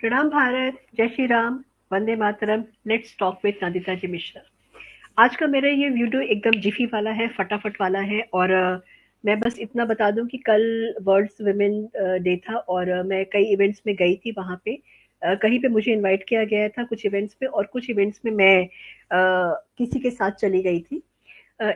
प्रणाम भारत, जय Shri Ram, Vande Mataram, let's talk with Nandita जी मिश्रा। आज का मेरा ये वीडियो एकदम जिफी वाला है, फटाफट वाला है। और मैं बस इतना बता दूं कि कल वर्ल्ड्स वुमेन डे था और मैं कई इवेंट्स में गई थी वहां पे। कहीं पे मुझे इनवाइट किया गया था कुछ इवेंट्स पे, और कुछ इवेंट्स में मैं किसी के साथ चली गई थी।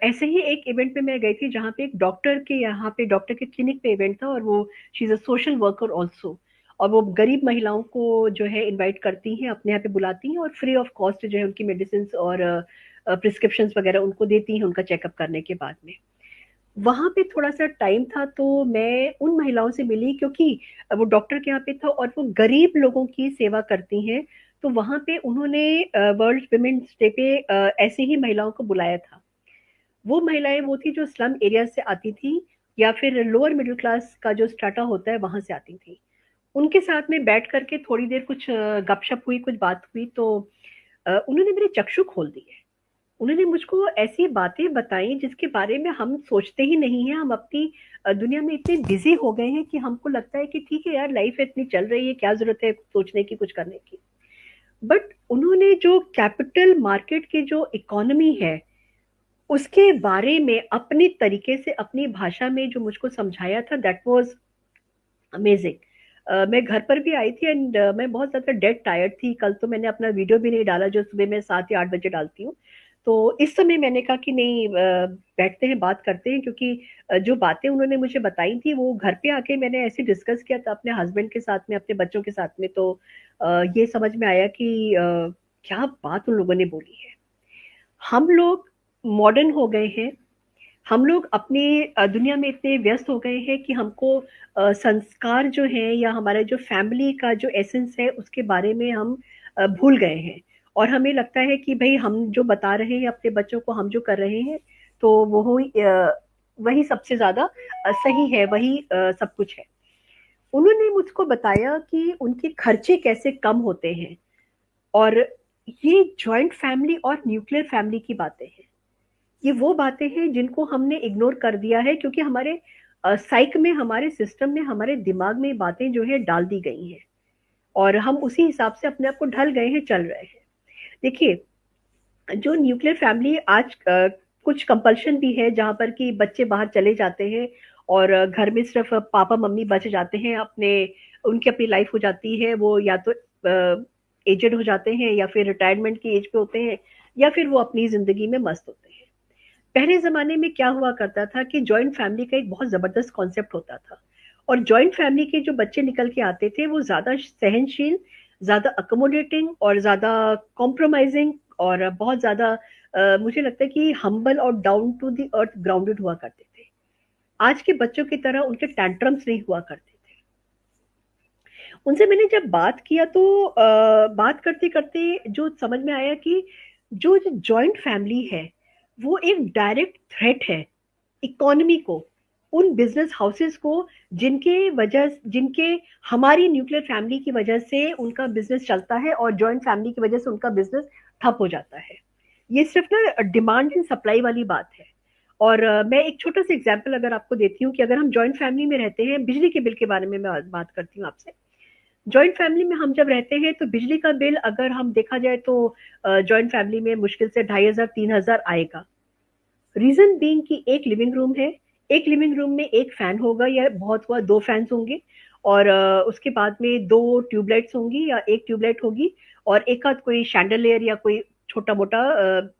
ऐसे ही एक इवेंट में मैं गई थी जहाँ पे एक डॉक्टर के, यहाँ पे डॉक्टर के क्लिनिक पे इवेंट था, और वो she is a social worker also. और वो गरीब महिलाओं को जो है इनवाइट करती हैं, अपने यहाँ पे बुलाती हैं और फ्री ऑफ कॉस्ट जो है उनकी मेडिसिन और प्रिस्क्रिप्शन वगैरह उनको देती हैं उनका चेकअप करने के बाद में। वहां पे थोड़ा सा टाइम था तो मैं उन महिलाओं से मिली, क्योंकि वो डॉक्टर के यहाँ पे था और वो गरीब लोगों की सेवा करती हैं। तो वहां पे उन्होंने वर्ल्ड वुमेन्स डे पे ऐसे ही महिलाओं को बुलाया था। वो महिलाएं वो थी जो स्लम एरिया से आती थी, या फिर लोअर मिडिल क्लास का जो स्टाटा होता है वहां से आती थी। उनके साथ में बैठ करके थोड़ी देर कुछ गपशप हुई, कुछ बात हुई, तो उन्होंने मेरे चक्षु खोल दिए। उन्होंने मुझको ऐसी बातें बताई जिसके बारे में हम सोचते ही नहीं है। हम अपनी दुनिया में इतने बिजी हो गए हैं कि हमको लगता है कि ठीक है यार, लाइफ इतनी चल रही है, क्या जरूरत है सोचने की, कुछ करने की। बट उन्होंने जो कैपिटल मार्केट की जो इकोनॉमी है उसके बारे में अपने तरीके से, अपनी भाषा में जो मुझको समझाया था, दैट वाज अमेजिंग। मैं घर पर भी आई थी एंड मैं बहुत ज्यादा डेड टायर्ड थी। कल तो मैंने अपना वीडियो भी नहीं डाला जो सुबह मैं 7 या 8 बजे डालती हूँ। तो इस समय मैंने कहा कि नहीं, बैठते हैं, बात करते हैं, क्योंकि जो बातें उन्होंने मुझे बताई थी वो घर पे आके मैंने ऐसे डिस्कस किया था अपने हस्बैंड के साथ में, अपने बच्चों के साथ में। तो ये समझ में आया कि क्या बात उन लोगों ने बोली है। हम लोग मॉडर्न हो गए हैं। हम लोग अपनी दुनिया में इतने व्यस्त हो गए हैं कि हमको संस्कार जो है या हमारे जो फैमिली का जो एसेंस है उसके बारे में हम भूल गए हैं। और हमें लगता है कि भाई हम जो बता रहे हैं अपने बच्चों को, हम जो कर रहे हैं, तो वो वही सबसे ज्यादा सही है, वही सब कुछ है। उन्होंने मुझको बताया कि उनके खर्चे कैसे कम होते हैं। और ये जॉइंट फैमिली और न्यूक्लियर फैमिली की बातें हैं। ये वो बातें हैं जिनको हमने इग्नोर कर दिया है, क्योंकि हमारे साइक में, हमारे सिस्टम में, हमारे दिमाग में बातें जो है डाल दी गई हैं। और हम उसी हिसाब से अपने आप को ढल गए हैं, चल रहे हैं। देखिए, जो न्यूक्लियर फैमिली आज कुछ कंपल्शन भी है जहां पर कि बच्चे बाहर चले जाते हैं और घर में सिर्फ पापा मम्मी बच जाते हैं, अपने उनकी अपनी लाइफ हो जाती है। वो या तो एजेड हो जाते हैं, या फिर रिटायरमेंट की एज पे होते हैं, या फिर वो अपनी जिंदगी में मस्त होते हैं। पहले जमाने में क्या हुआ करता था कि जॉइंट फैमिली का एक बहुत जबरदस्त कॉन्सेप्ट होता था। और जॉइंट फैमिली के जो बच्चे निकल के आते थे वो ज्यादा सहनशील, ज्यादा अकोमोडेटिंग और ज्यादा कॉम्प्रोमाइजिंग, और बहुत ज्यादा मुझे लगता है कि हम्बल और down to the earth grounded हुआ करते थे। आज के बच्चों की तरह उनके टैंट्रम्स नहीं हुआ करते थे। उनसे मैंने जब बात किया तो बात करते करते जो समझ में आया कि जो जॉइंट फैमिली है वो एक डायरेक्ट थ्रेट है इकोनॉमी को, उन बिजनेस हाउसेस को, जिनके हमारी न्यूक्लियर फैमिली की वजह से उनका बिजनेस चलता है और जॉइंट फैमिली की वजह से उनका बिजनेस ठप हो जाता है। ये सिर्फ ना डिमांड एंड सप्लाई वाली बात है। और मैं एक छोटा सा एग्जांपल अगर आपको देती हूँ कि अगर हम जॉइंट फैमिली में रहते हैं, बिजली के बिल के बारे में मैं बात करती हूँ आपसे। जॉइंट फैमिली में हम जब रहते हैं तो बिजली का बिल अगर हम देखा जाए तो जॉइंट फैमिली में मुश्किल से 2500 3 हजार आएगा। रीजन बीइंग कि एक लिविंग रूम है, एक लिविंग रूम में एक फैन होगा या बहुत हुआ दो फैंस होंगे, और उसके बाद में दो ट्यूबलाइट्स होंगी या एक ट्यूबलाइट होगी, और एक आध कोई शैंडलियर या कोई छोटा मोटा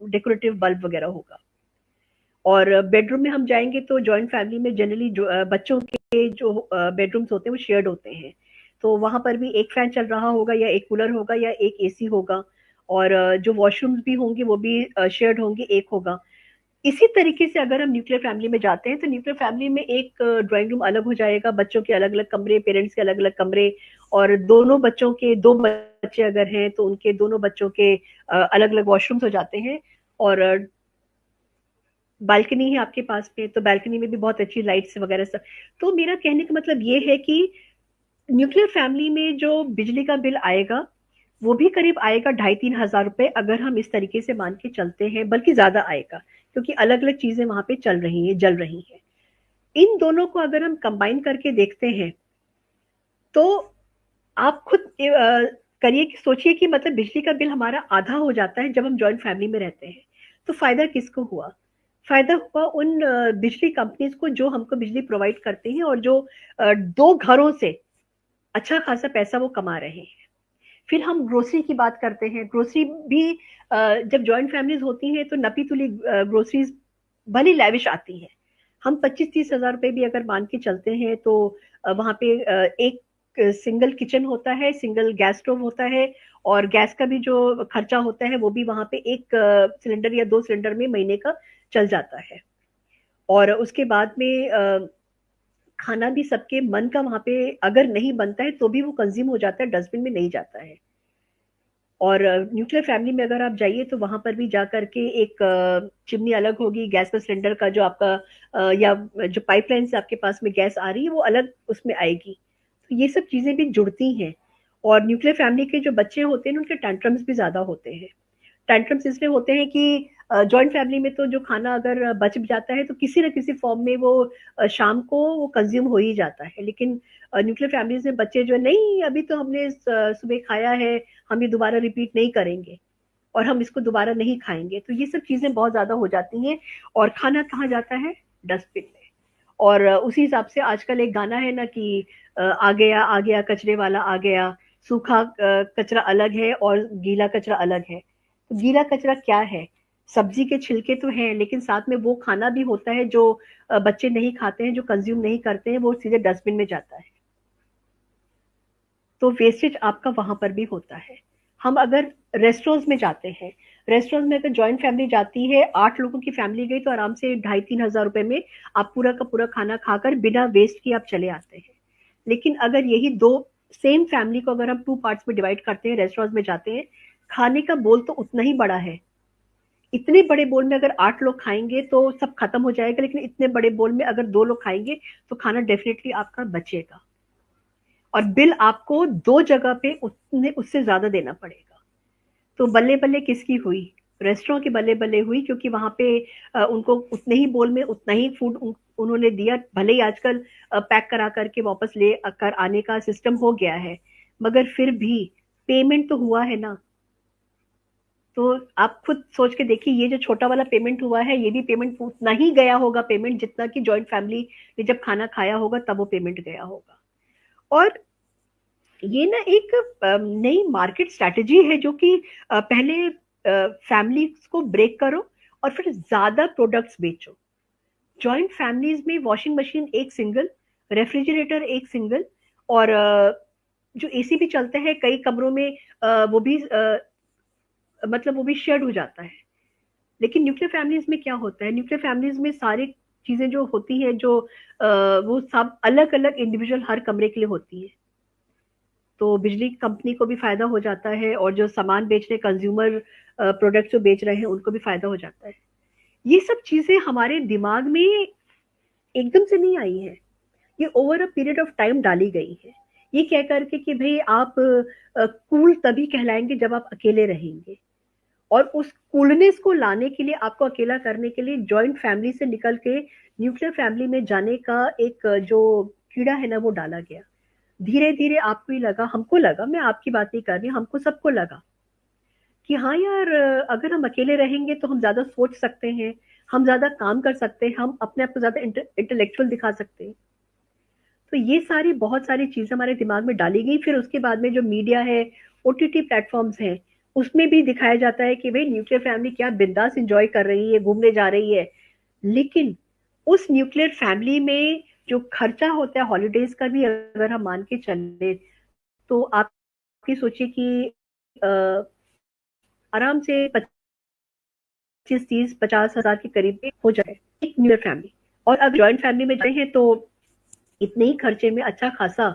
डेकोरेटिव बल्ब वगैरह होगा। और बेडरूम में हम जाएंगे तो जॉइंट फैमिली में जनरली जो बच्चों के जो बेडरूम्स होते हैं वो शेयर्ड होते हैं। तो वहां पर भी एक फैन चल रहा होगा या एक कूलर होगा या एक एसी होगा। और जो वॉशरूम्स भी होंगे वो भी शेयर्ड होंगे, एक होगा। इसी तरीके से अगर हम न्यूक्लियर फैमिली में जाते हैं तो न्यूक्लियर फैमिली में एक ड्राइंग रूम अलग हो जाएगा, बच्चों के अलग अलग कमरे, पेरेंट्स के अलग अलग कमरे, और दोनों बच्चों के, दो बच्चे अगर हैं तो उनके दोनों बच्चों के अलग अलग वॉशरूम्स हो जाते हैं। और बालकनी है आपके पास में तो बालकनी में भी बहुत अच्छी लाइट्स वगैरह सब। तो मेरा कहने का मतलब ये है कि न्यूक्लियर फैमिली में जो बिजली का बिल आएगा वो भी करीब आएगा 2500 3 हजार रुपए, अगर हम इस तरीके से मान के चलते हैं, बल्कि ज्यादा आएगा, क्योंकि अलग अलग चीजें वहां पे चल रही हैं, जल रही हैं। इन दोनों को अगर हम कंबाइन करके देखते हैं तो आप खुद करिए कि सोचिए कि मतलब बिजली का बिल हमारा आधा हो जाता है जब हम जॉइंट फैमिली में रहते हैं। तो फायदा किसको हुआ? फायदा हुआ उन बिजली कंपनीज को जो हमको बिजली प्रोवाइड करती हैं और जो दो घरों से अच्छा खासा पैसा वो कमा रहे हैं। फिर हम ग्रोसरी की बात करते हैं। ग्रोसरी भी जब जॉइंट फैमिलीज होती हैं तो नपी तुली ग्रोसरीज भली लैविश आती है। हम 25-30 हजार रुपए भी अगर मान के चलते हैं तो वहां पे एक सिंगल किचन होता है, सिंगल गैस स्टोव होता है, और गैस का भी जो खर्चा होता है वो भी वहां पे एक सिलेंडर या दो सिलेंडर में महीने का चल जाता है। और उसके बाद में खाना भी सबके मन का वहां पे अगर नहीं बनता है तो भी वो कंज्यूम हो जाता है, डस्टबिन में नहीं जाता है। और न्यूक्लियर फैमिली में अगर आप जाइए तो वहां पर भी जा करके एक चिमनी अलग होगी, गैस का सिलेंडर का जो आपका या जो पाइपलाइन से आपके पास में गैस आ रही है वो अलग उसमें आएगी। तो ये सब चीजें भी जुड़ती हैं। और न्यूक्लियर फैमिली के जो बच्चे होते हैं उनके टेंट्रम्स भी ज्यादा होते हैं। टेंट्रम्स इसलिए होते हैं कि जॉइंट फैमिली में तो जो खाना अगर बच जाता है तो किसी न किसी फॉर्म में वो शाम को वो कंज्यूम हो ही जाता है। लेकिन न्यूक्लियर फैमिलीज में बच्चे जो है, नहीं अभी तो हमने सुबह खाया है, हम ये दोबारा रिपीट नहीं करेंगे और हम इसको दोबारा नहीं खाएंगे। तो ये सब चीजें बहुत ज्यादा हो जाती हैं। और खाना कहाँ जाता है? डस्टबिन में। और उसी हिसाब से आजकल एक गाना है ना कि आ गया कचरे वाला आ गया। सूखा कचरा अलग है और गीला कचरा अलग है। तो गीला कचरा क्या है? सब्जी के छिलके तो हैं, लेकिन साथ में वो खाना भी होता है जो बच्चे नहीं खाते हैं, जो कंज्यूम नहीं करते हैं, वो सीधे डस्टबिन में जाता है। तो वेस्टेज आपका वहां पर भी होता है। हम अगर रेस्टोरेंट्स में जाते हैं, रेस्टोरेंट में अगर जॉइंट फैमिली जाती है, 8 लोगों की फैमिली गई तो आराम से 2,500-3,000 रुपए में आप पूरा का पूरा खाना खाकर बिना वेस्ट किए आप चले आते हैं। लेकिन अगर यही दो सेम फैमिली को अगर हम 2 पार्ट्स में डिवाइड करते हैं, रेस्टोरेंट में जाते हैं, खाने का बोल तो उतना ही बड़ा है। इतने बड़े बोल में अगर 8 लोग खाएंगे तो सब खत्म हो जाएगा, लेकिन इतने बड़े बोल में अगर 2 लोग खाएंगे तो खाना डेफिनेटली आपका बचेगा। और बिल आपको दो जगह पे उतने उससे ज्यादा देना पड़ेगा। तो बल्ले बल्ले किसकी हुई? रेस्टोरेंट की बल्ले बल्ले हुई, क्योंकि वहां पे उनको उतने ही बोल में उतना ही फूड उन्होंने दिया। भले ही आजकल पैक करा करके वापस ले कर आने का सिस्टम हो गया है, मगर फिर भी पेमेंट तो हुआ है ना। तो आप खुद सोच के देखिए, ये जो छोटा वाला पेमेंट हुआ है ये भी पेमेंट उतना ही गया होगा पेमेंट, जितना कि जॉइंट फैमिली ने जब खाना खाया होगा तब वो पेमेंट गया होगा। और ये ना एक नई मार्केट स्ट्रैटेजी है जो कि पहले फैमिलीज को ब्रेक करो और फिर ज्यादा प्रोडक्ट्स बेचो। जॉइंट फैमिलीज में वॉशिंग मशीन एक सिंगल, रेफ्रिजरेटर एक सिंगल, और जो एसी भी चलते हैं कई कमरों में, वो भी मतलब वो भी शेयर्ड हो जाता है। लेकिन न्यूक्लियर फैमिलीज में क्या होता है? न्यूक्लियर फैमिलीज में सारी चीजें जो होती है जो वो सब अलग अलग इंडिविजुअल हर कमरे के लिए होती है। तो बिजली कंपनी को भी फायदा हो जाता है और जो सामान बेच रहे कंज्यूमर प्रोडक्ट जो बेच रहे हैं उनको भी फायदा हो जाता है। ये सब चीजें हमारे दिमाग में एकदम से नहीं आई है, ये over a period of time डाली गई है। ये कह करके कि भाई आप कूल तभी कहलाएंगे जब आप अकेले रहेंगे। और उस कूलनेस को लाने के लिए, आपको अकेला करने के लिए जॉइंट फैमिली से निकल के न्यूक्लियर फैमिली में जाने का एक जो कीड़ा है ना वो डाला गया। धीरे धीरे आपको ही लगा, हमको लगा, मैं आपकी बात नहीं कर रही, हमको सबको लगा कि हाँ यार, अगर हम अकेले रहेंगे तो हम ज्यादा सोच सकते हैं, हम ज्यादा काम कर सकते हैं, हम अपने आप को ज्यादा इंटेलेक्चुअल दिखा सकते हैं। तो ये सारी बहुत सारी चीजें हमारे दिमाग में डाली गई। फिर उसके बाद में जो मीडिया है, ओटीटी प्लेटफॉर्म्स हैं, उसमें भी दिखाया जाता है कि भाई न्यूक्लियर फैमिली क्या बिंदास इंजॉय कर रही है, घूमने जा रही है। लेकिन उस न्यूक्लियर फैमिली में जो खर्चा होता है हॉलीडेज का भी अगर हम मान के चले तो आपकी सोचिए कि आराम से 25-30-50 हजार के करीब में हो जाए एक न्यूक्लियर फैमिली। और अगर जॉइंट फैमिली में जाए हैं तो इतने ही खर्चे में अच्छा खासा,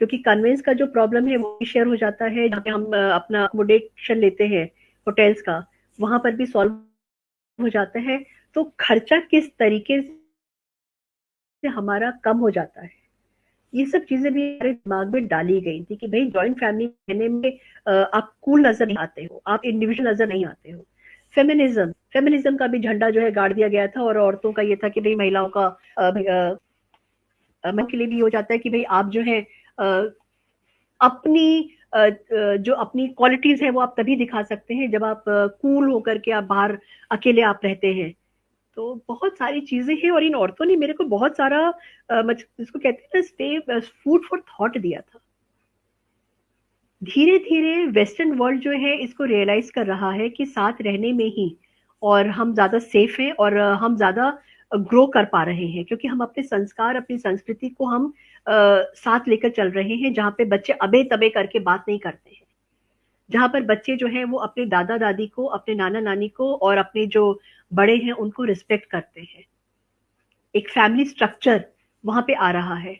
क्योंकि कन्वेंस का जो प्रॉब्लम है वो भी शेयर हो जाता है, जहाँ पे हम अपना अकोमोडेशन लेते हैं होटल्स का, वहां पर भी सॉल्व हो जाता है। तो खर्चा किस तरीके से हमारा कम हो जाता है, ये सब चीजें भी हमारे दिमाग में डाली गई थी कि भाई जॉइंट फैमिली कहने में आप कूल नजर नहीं आते हो, आप इंडिविजुअल नजर नहीं आते हो। फेमिनिज्म फेमिनिज्म का भी झंडा जो है गाड़ दिया गया था, और औरतों का ये था कि भाई महिलाओं का मन के लिए भी हो जाता है कि भाई आप जो है अपनी जो अपनी क्वालिटीज़ हैं वो आप तभी दिखा सकते हैं जब आप कूल होकर के आप बाहर अकेले आप रहते हैं। तो बहुत सारी चीज़ें हैं और इन औरतों ने मेरे को बहुत सारा जिसको कहते हैं ना स्टे फूड फॉर थॉट दिया था। धीरे-धीरे वेस्टर्न वर्ल्ड जो है इसको रियलाइज़ कर रहा है कि साथ रहने में ही और हम ज़्यादा सेफ हैं और हम ज़्यादा ग्रो कर पा रहे हैं क्योंकि हम अपने संस्कार, अपनी संस्कृति को हम साथ लेकर चल रहे हैं, जहाँ पे बच्चे अबे-तबे करके बात नहीं करते हैं। जहाँ पर बच्चे जो हैं वो अपने दादा-दादी को, अपने नाना-नानी को और अपने जो बड़े हैं उनको रिस्पेक्ट करते हैं। एक फैमिली स्ट्रक्चर वहाँ पे आ रहा है।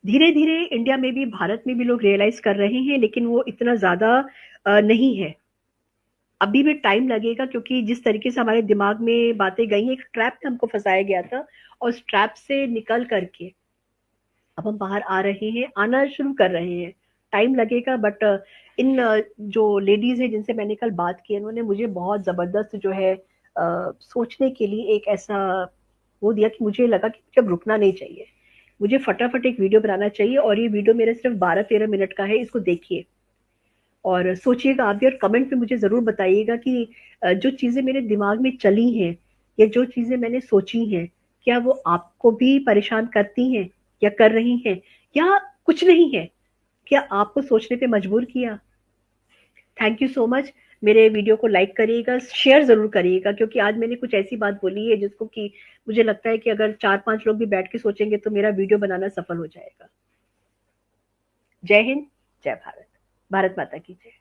धीरे-धीरे इंडिया में भी, भारत में भी लोग रियलाइज़ कर रहे हैं, लेकिन वो इतना ज़्यादा नहीं है। अभी भी टाइम लगेगा क्योंकि जिस तरीके से हमारे दिमाग में बातें गई हैं, एक ट्रैप में हमको फँसाया गया था और उस ट्रैप से निकल कर के अब हम बाहर आ रहे हैं, आना शुरू कर रहे हैं। टाइम लगेगा बट इन जो लेडीज़ हैं जिनसे मैंने कल बात की, इन्होंने मुझे बहुत ज़बरदस्त जो है सोचने के लिए एक ऐसा वो दिया कि मुझे लगा कि मुझे अब रुकना नहीं चाहिए। मुझे फटाफट एक वीडियो बनाना चाहिए और ये वीडियो मेरा सिर्फ़ 12-13 मिनट का है, इसको देखिए और सोचिएगा आप भी और कमेंट में मुझे ज़रूर बताइएगा कि जो चीज़ें मेरे दिमाग में चली हैं या जो चीज़ें मैंने सोची हैं, क्या वो आपको भी परेशान करती हैं या कर रही हैं या कुछ नहीं है? क्या आपको सोचने पे मजबूर किया? Thank you so much. मेरे वीडियो को लाइक करिएगा, शेयर ज़रूर करिएगा क्योंकि आज मैंने कुछ ऐसी बात बोली है जिसको कि मुझे लगता है कि अगर 4-5 लोग भी बैठ के सोचेंगे तो मेरा वीडियो बनाना सफल हो जाएगा। जय हिंद, जय भारत। भारत माता की जय।